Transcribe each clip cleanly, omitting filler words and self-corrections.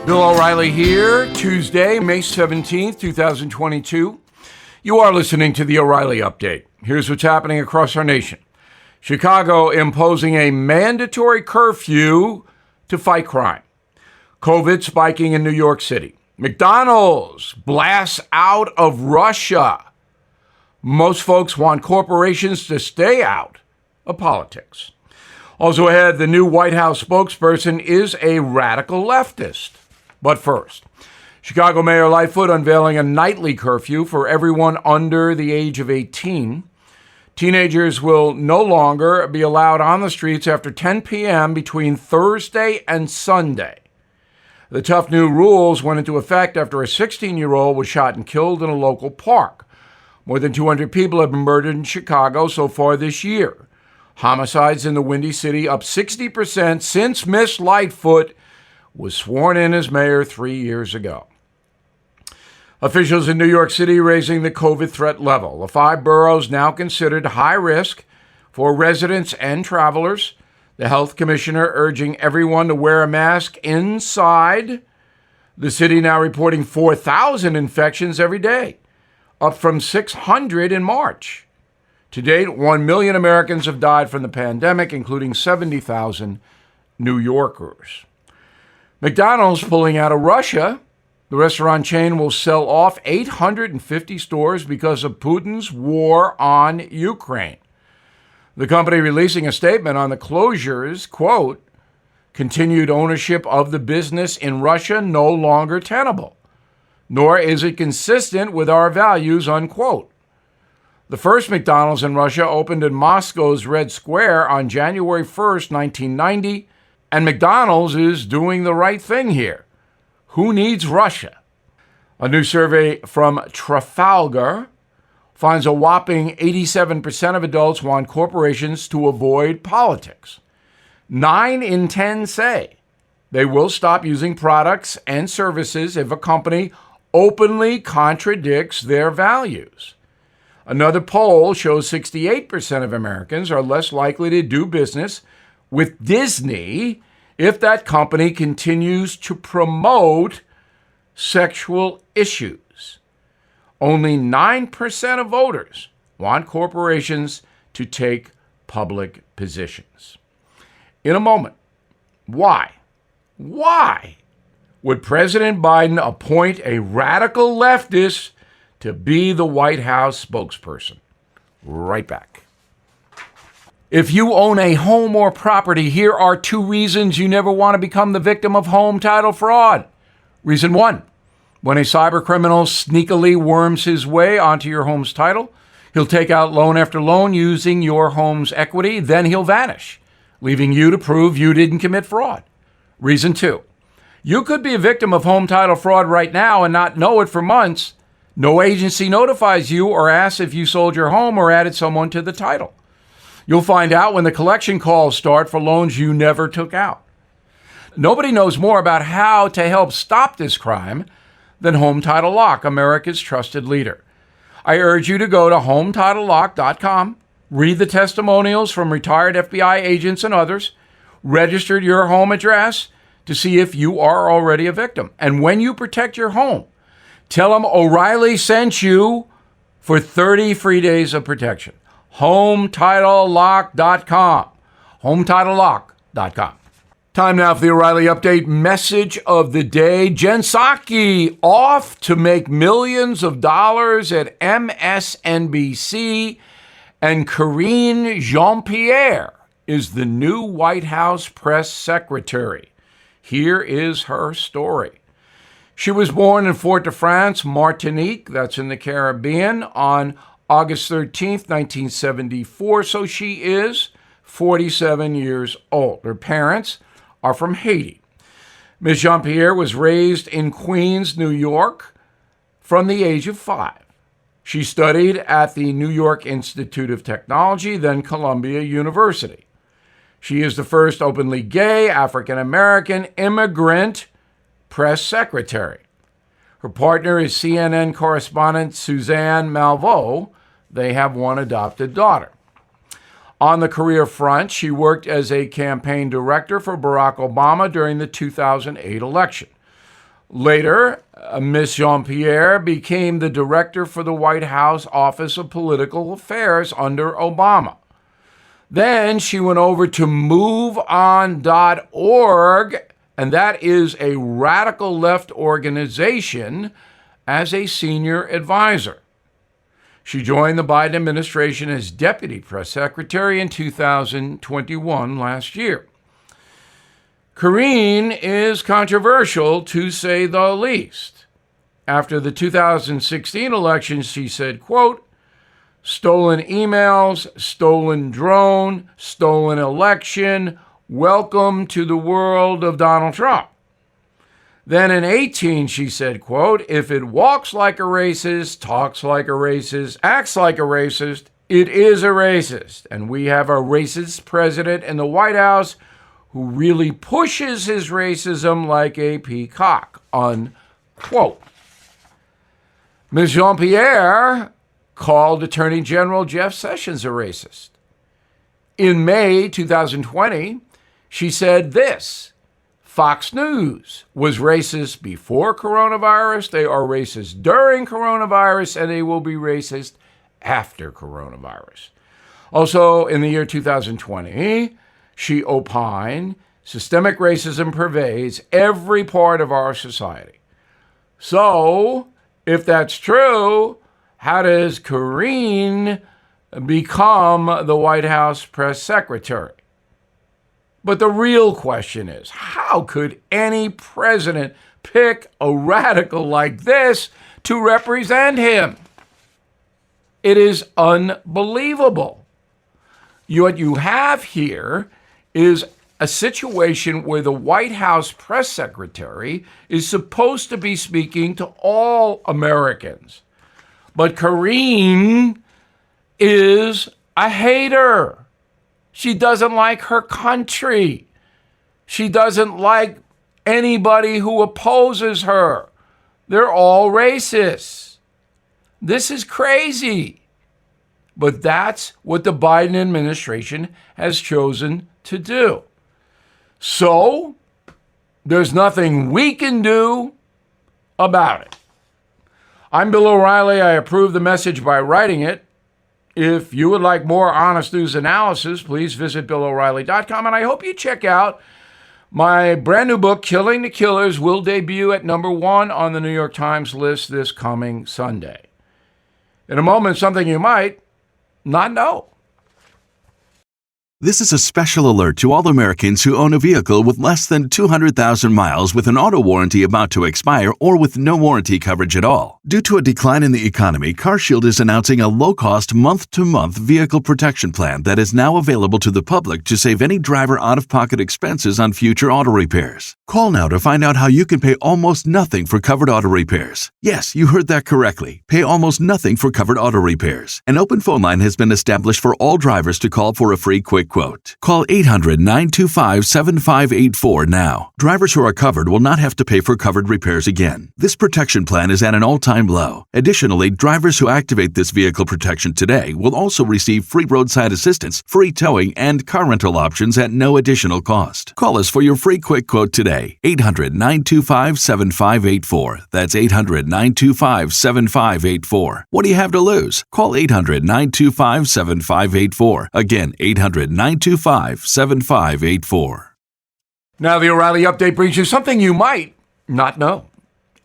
Bill O'Reilly here, Tuesday, May 17th, 2022. You are listening to the O'Reilly Update. Here's what's happening across our nation. Chicago imposing a mandatory curfew to fight crime. COVID spiking in New York City. McDonald's blasts out of Russia. Most folks want corporations to stay out of politics. Also ahead, the new White House spokesperson is a radical leftist. But first, Chicago Mayor Lightfoot unveiling a nightly curfew for everyone under the age of 18. Teenagers will no longer be allowed on the streets after 10 p.m. between Thursday and Sunday. The tough new rules went into effect after a 16-year-old was shot and killed in a local park. More than 200 people have been murdered in Chicago so far this year. Homicides in the Windy City up 60% since Miss Lightfoot was sworn in as mayor 3 years ago. Officials in New York City raising the COVID threat level. The 5 boroughs now considered high risk for residents and travelers. The health commissioner urging everyone to wear a mask inside. The city now reporting 4,000 infections every day, up from 600 in March. To date, 1 million Americans have died from the pandemic, including 70,000 New Yorkers. McDonald's pulling out of Russia. The restaurant chain will sell off 850 stores because of Putin's war on Ukraine. The company releasing a statement on the closures, quote, continued ownership of the business in Russia no longer tenable, nor is it consistent with our values, unquote. The first McDonald's in Russia opened in Moscow's Red Square on January 1st, 1990, and McDonald's is doing the right thing here. Who needs Russia? A new survey from Trafalgar finds a whopping 87% of adults want corporations to avoid politics. 9 in 10 say they will stop using products and services if a company openly contradicts their values. Another poll shows 68% of Americans are less likely to do business with Disney if that company continues to promote sexual issues. Only 9% of voters want corporations to take public positions. In a moment, why would President Biden appoint a radical leftist to be the White House spokesperson? Right back. If you own a home or property, here are 2 reasons you never want to become the victim of home title fraud. Reason 1, when a cybercriminal sneakily worms his way onto your home's title, he'll take out loan after loan using your home's equity, then he'll vanish, leaving you to prove you didn't commit fraud. Reason 2, you could be a victim of home title fraud right now and not know it for months. No agency notifies you or asks if you sold your home or added someone to the title. You'll find out when the collection calls start for loans you never took out. Nobody knows more about how to help stop this crime than Home Title Lock, America's trusted leader. I urge you to go to HomeTitleLock.com, read the testimonials from retired FBI agents and others, register your home address to see if you are already a victim. And when you protect your home, tell them O'Reilly sent you for 30 free days of protection. HomeTitleLock.com. HomeTitleLock.com. Time now for the O'Reilly Update message of the day. Jen Psaki off to make millions of dollars at MSNBC, and Karine Jean-Pierre is the new White House press secretary. Here is her story. She was born in Fort-de-France, Martinique, that's in the Caribbean, on August 13th, 1974, so she is 47 years old. Her parents are from Haiti. Ms. Jean-Pierre was raised in Queens, New York from the age of 5. She studied at the New York Institute of Technology, then Columbia University. She is the first openly gay African-American immigrant press secretary. Her partner is CNN correspondent Suzanne Malveaux. They have one adopted daughter. On the career front, she worked as a campaign director for Barack Obama during the 2008 election. Later, Miss Jean-Pierre became the director for the White House Office of Political Affairs under Obama. Then she went over to MoveOn.org, and that is a radical left organization, as a senior advisor. She joined the Biden administration as deputy press secretary in 2021, last year. Karine is controversial, to say the least. After the 2016 election, she said, quote, "Stolen emails, stolen drone, stolen election. Welcome to the world of Donald Trump." Then in 18, she said, quote, "If it walks like a racist, talks like a racist, acts like a racist, it is a racist. And we have a racist president in the White House who really pushes his racism like a peacock," unquote. Ms. Jean-Pierre called Attorney General Jeff Sessions a racist. In May 2020, she said this: "Fox News was racist before coronavirus, they are racist during coronavirus, and they will be racist after coronavirus." Also, in the year 2020, she opined, "Systemic racism pervades every part of our society." So, if that's true, how does Karine become the White House press secretary? But the real question is, how could any president pick a radical like this to represent him? It is unbelievable. What you have here is a situation where the White House press secretary is supposed to be speaking to all Americans. But Karine is a hater. She doesn't like her country. She doesn't like anybody who opposes her. They're all racists. This is crazy. But that's what the Biden administration has chosen to do. So, there's nothing we can do about it. I'm Bill O'Reilly. I approve the message by writing it. If you would like more honest news analysis, please visit BillO'Reilly.com. And I hope you check out my brand new book, Killing the Killers, will debut at #1 on the New York Times list this coming Sunday. In a moment, something you might not know. This is a special alert to all Americans who own a vehicle with less than 200,000 miles with an auto warranty about to expire or with no warranty coverage at all. Due to a decline in the economy, CarShield is announcing a low-cost month-to-month vehicle protection plan that is now available to the public to save any driver out-of-pocket expenses on future auto repairs. Call now to find out how you can pay almost nothing for covered auto repairs. Yes, you heard that correctly. Pay almost nothing for covered auto repairs. An open phone line has been established for all drivers to call for a free quick quote. Call 800-925-7584 now. Drivers who are covered will not have to pay for covered repairs again. This protection plan is at an all-time low. Additionally, drivers who activate this vehicle protection today will also receive free roadside assistance, free towing, and car rental options at no additional cost. Call us for your free quick quote today. 800-925-7584. That's 800-925-7584. What do you have to lose? Call 800-925-7584. Again, 800-925-7584. Now, the O'Reilly Update brings you something you might not know.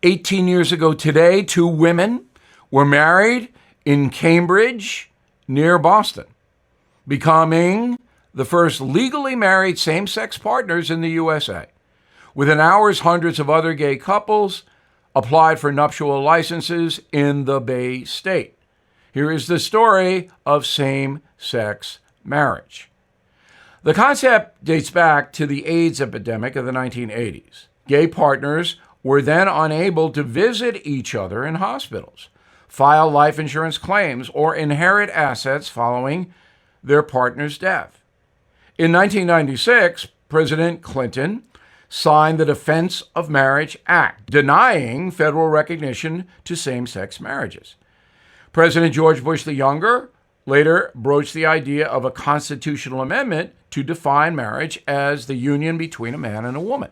18 years ago today, 2 women were married in Cambridge, near Boston, becoming the first legally married same-sex partners in the USA. Within hours, hundreds of other gay couples applied for nuptial licenses in the Bay State. Here is the story of same-sex marriage. The concept dates back to the AIDS epidemic of the 1980s. Gay partners were then unable to visit each other in hospitals, file life insurance claims, or inherit assets following their partner's death. In 1996, President Clinton signed the Defense of Marriage Act, denying federal recognition to same-sex marriages. President George Bush the Younger later broached the idea of a constitutional amendment to define marriage as the union between a man and a woman.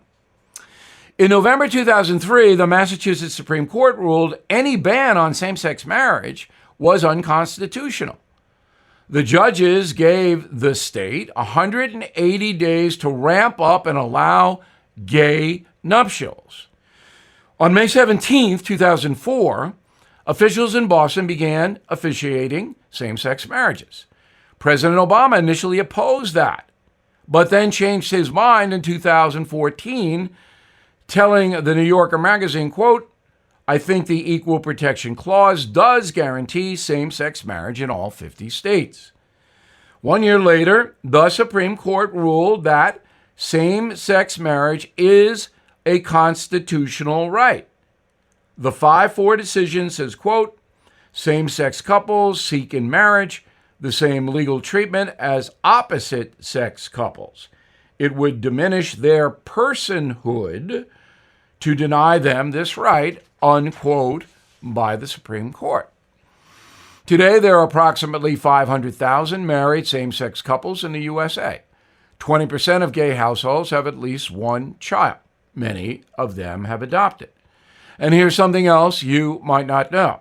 In November 2003, the Massachusetts Supreme Court ruled any ban on same-sex marriage was unconstitutional. The judges gave the state 180 days to ramp up and allow gay nuptials. On May 17, 2004, officials in Boston began officiating same-sex marriages. President Obama initially opposed that, but then changed his mind in 2014, telling the New Yorker magazine, quote, "I think the Equal Protection Clause does guarantee same-sex marriage in all 50 states. 1 year later, the Supreme Court ruled that same-sex marriage is a constitutional right. The 5-4 decision says, quote, "Same-sex couples seek in marriage the same legal treatment as opposite-sex couples. It would diminish their personhood to deny them this right," unquote, by the Supreme Court. Today, there are approximately 500,000 married same-sex couples in the USA. 20% of gay households have at least one child. Many of them have adopted. And here's something else you might not know.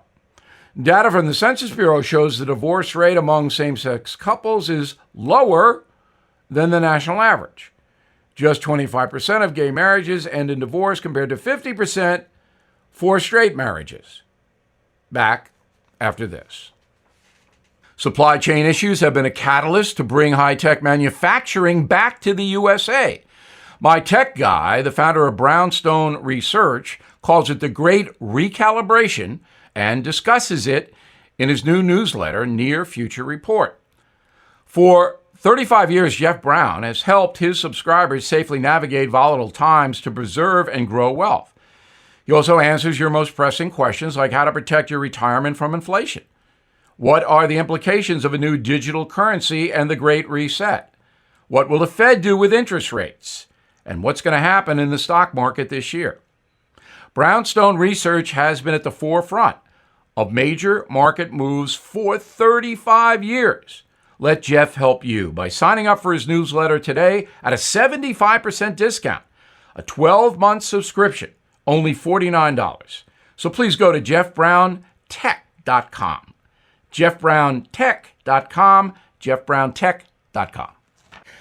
Data from the Census Bureau shows the divorce rate among same-sex couples is lower than the national average. Just 25% of gay marriages end in divorce compared to 50% for straight marriages. Back after this. Supply chain issues have been a catalyst to bring high-tech manufacturing back to the USA. My tech guy, the founder of Brownstone Research, calls it the Great Recalibration and discusses it in his new newsletter, Near Future Report. For 35 years, Jeff Brown has helped his subscribers safely navigate volatile times to preserve and grow wealth. He also answers your most pressing questions like how to protect your retirement from inflation. What are the implications of a new digital currency and the Great Reset? What will the Fed do with interest rates? And what's going to happen in the stock market this year? Brownstone Research has been at the forefront of major market moves for 35 years. Let Jeff help you by signing up for his newsletter today at a 75% discount, a 12-month subscription, only $49. So please go to jeffbrowntech.com. jeffbrowntech.com, jeffbrowntech.com.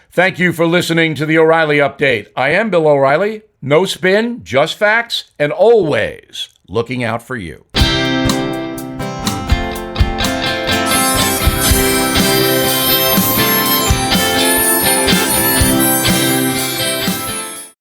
Thank you for listening to the O'Reilly Update. I am Bill O'Reilly. No spin, just facts, and always looking out for you.